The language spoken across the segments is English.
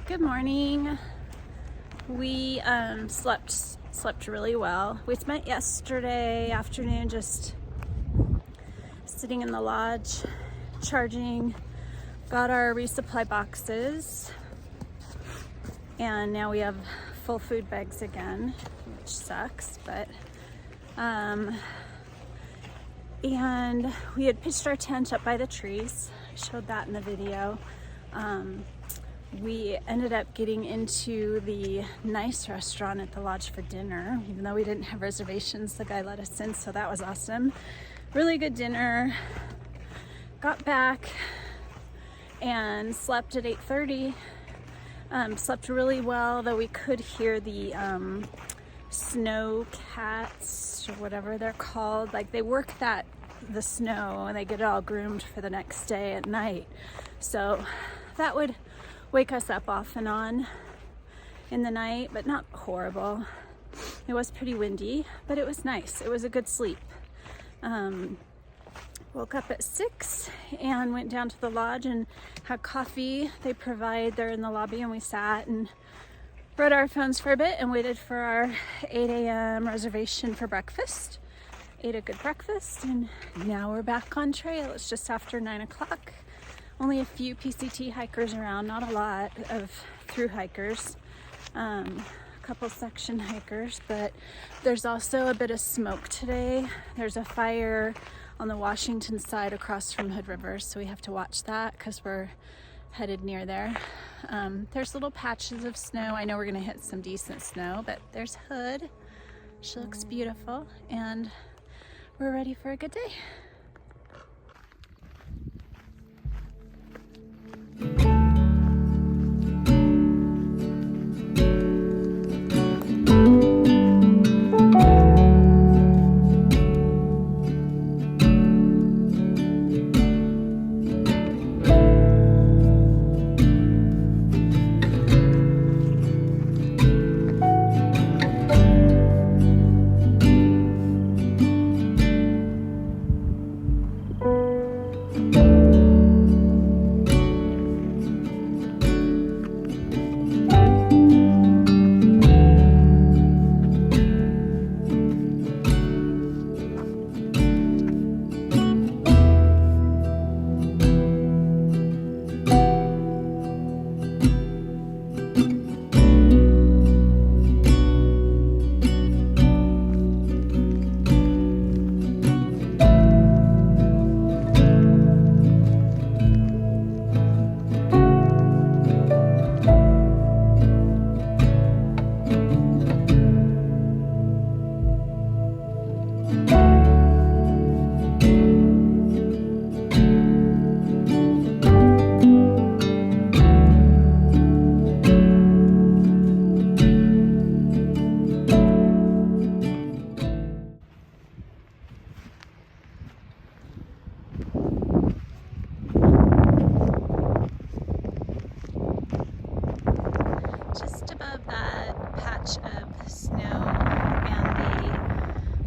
Good morning. We slept really well. We spent yesterday afternoon just sitting in the lodge, charging, got our resupply boxes, and now we have full food bags again, which sucks, but and we had pitched our tent up by the trees. I showed that in the video. We ended up getting into the nice restaurant at the lodge for dinner, even though we didn't have reservations. The guy let us in, so that was awesome. Really good dinner. Got back and slept at 8:30. Slept really well, though we could hear the snow cats or whatever they're called. Like, they work the snow and they get it all groomed for the next day at night. So that would wake us up off and on in the night, but not horrible. It was pretty windy, but it was nice. It was a good sleep. Woke up at 6 and went down to the lodge and had coffee. They provide there in the lobby, and we sat and read our phones for a bit and waited for our 8 a.m. reservation for breakfast. Ate a good breakfast, and now we're back on trail. It's just after 9 o'clock. Only a few PCT hikers around, not a lot of through hikers, a couple section hikers, but there's also a bit of smoke today. There's a fire on the Washington side across from Hood River, so we have to watch that because we're headed near there. There's little patches of snow. I know we're gonna hit some decent snow, but there's Hood. She looks beautiful, and we're ready for a good day.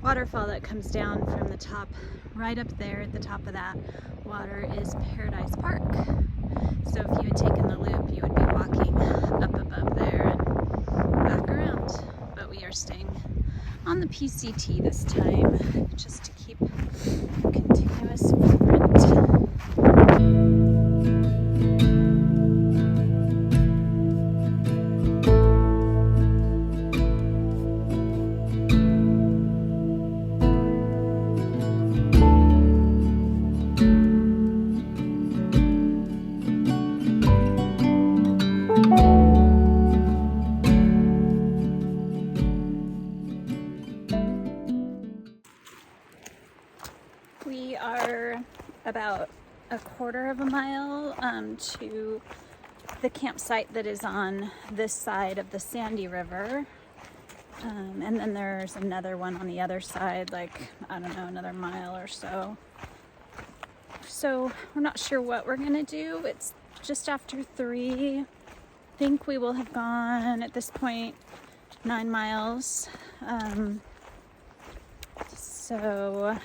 Waterfall that comes down from the top, right up there at the top of that water, is Paradise Park. So if you had taken the loop, you would be walking up above there and back around. But we are staying on the PCT this time, just to keep continuous footprint. We are about a quarter of a mile to the campsite that is on this side of the Sandy River. And then there's another one on the other side, like, I don't know, another mile or so. So we're not sure what we're gonna do. It's just after 3. I think we will have gone at this point 9 miles. So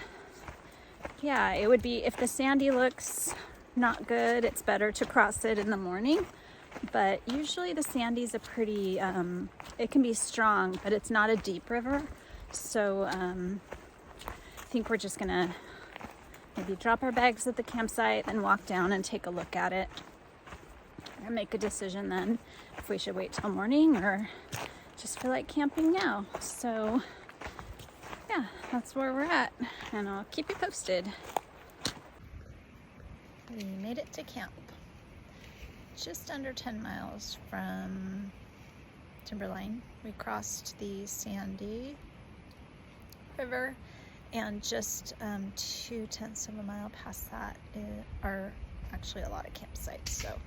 yeah, it would be, if the Sandy looks not good, it's better to cross it in the morning but usually the Sandy's a pretty, it can be strong, but it's not a deep river. So I think we're just gonna maybe drop our bags at the campsite and walk down and take a look at it and make a decision then if we should wait till morning or just feel like camping now. So yeah, that's where we're at, and I'll keep you posted. We made it to camp. Just under 10 miles from Timberline. We crossed the Sandy River, and just 2/10 of a mile past that are actually a lot of campsites. So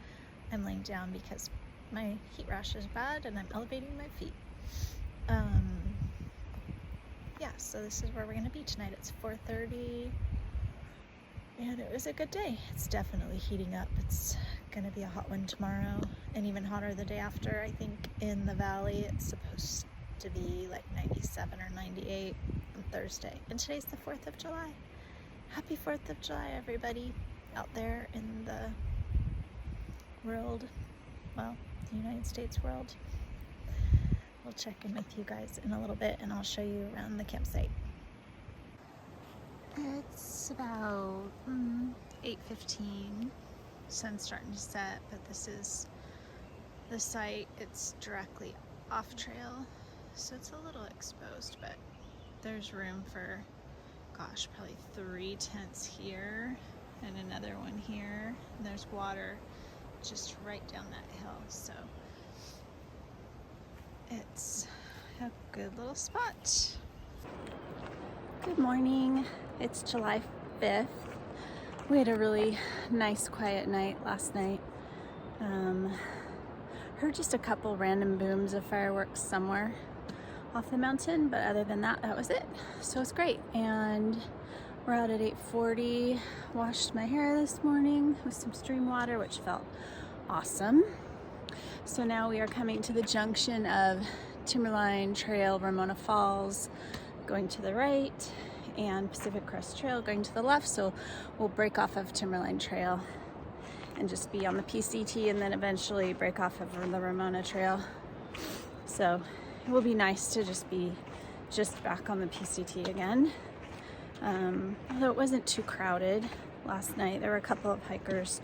I'm laying down because my heat rash is bad and I'm elevating my feet. Yeah, so this is where we're gonna be tonight. It's 4:30, and it was a good day. It's definitely heating up. It's gonna be a hot one tomorrow, and even hotter the day after. I think in the valley it's supposed to be like 97 or 98 on Thursday, and today's the 4th of July. Happy 4th of July, everybody out there in the world, well, the United States world. We'll check in with you guys in a little bit, and I'll show you around the campsite. It's about 8:15. Sun's starting to set, but this is the site. It's directly off trail, so it's a little exposed, but there's room for, gosh, probably 3 tents here and another one here, and there's water just right down that hill, so it's a good little spot. Good morning. It's July 5th. We had a really nice quiet night last night. Heard just a couple random booms of fireworks somewhere off the mountain, but other than that, that was it. So it's great. And we're out at 8:40. Washed my hair this morning with some stream water, which felt awesome. So now we are coming to the junction of Timberline Trail, Ramona Falls, going to the right, and Pacific Crest Trail going to the left. So we'll break off of Timberline Trail and just be on the PCT, and then eventually break off of the Ramona Trail. So it will be nice to just be back on the PCT again. Although it wasn't too crowded last night. There were a couple of hikers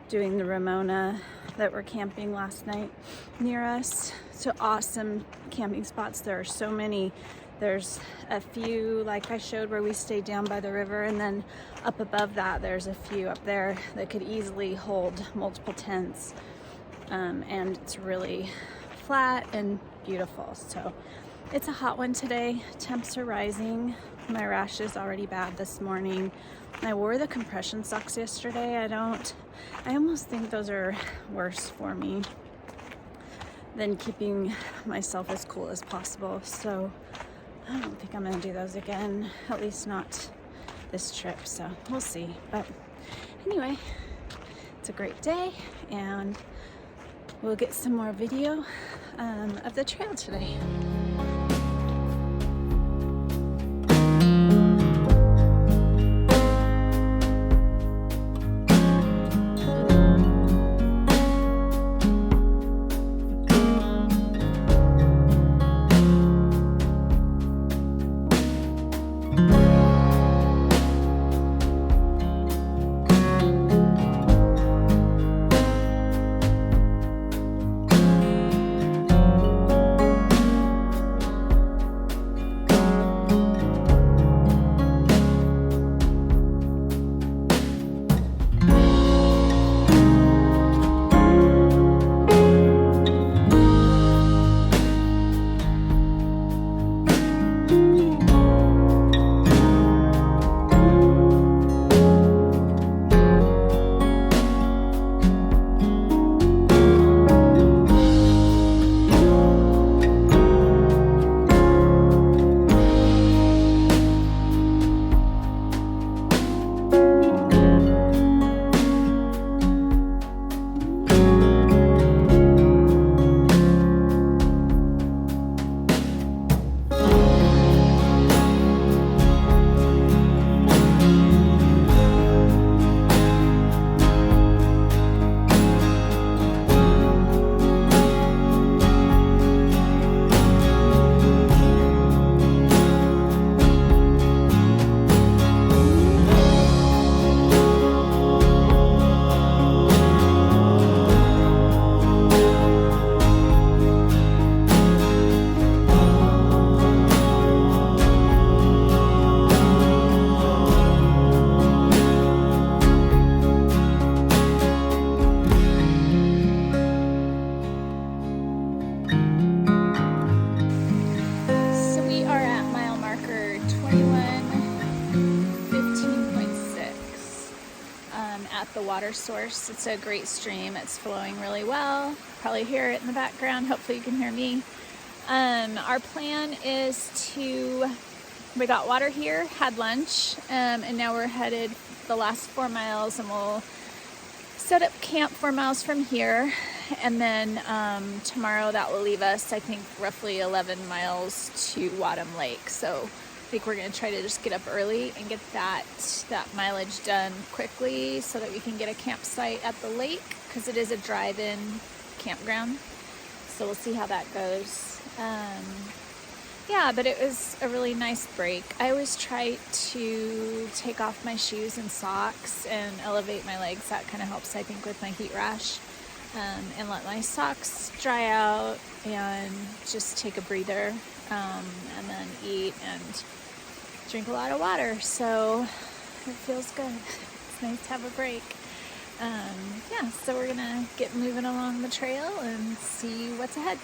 doing the Ramona that were camping last night near us. So awesome camping spots. There are so many. There's a few, like I showed, where we stayed down by the river, and then up above that there's a few up there that could easily hold multiple tents, and it's really flat and beautiful. So it's a hot one today. Temps are rising. My rash is already bad this morning. I wore the compression socks yesterday. I almost think those are worse for me than keeping myself as cool as possible. So I don't think I'm gonna do those again, at least not this trip, so we'll see. But anyway, it's a great day, and we'll get some more video of the trail today. water source. It's a great stream. It's flowing really well. Probably hear it in the background. Hopefully you can hear me. Our plan is we got water here, had lunch, and now we're headed the last 4 miles, and we'll set up camp 4 miles from here. And then tomorrow that will leave us, I think, roughly 11 miles to Wadham Lake. So I think we're going to try to just get up early and get that mileage done quickly so that we can get a campsite at the lake, because it is a drive-in campground. So we'll see how that goes. Yeah, but it was a really nice break. I always try to take off my shoes and socks and elevate my legs. That kind of helps, I think, with my heat rash. And let my socks dry out and just take a breather, and then eat and drink a lot of water. So it feels good. It's nice to have a break. Yeah, so we're gonna get moving along the trail and see what's ahead.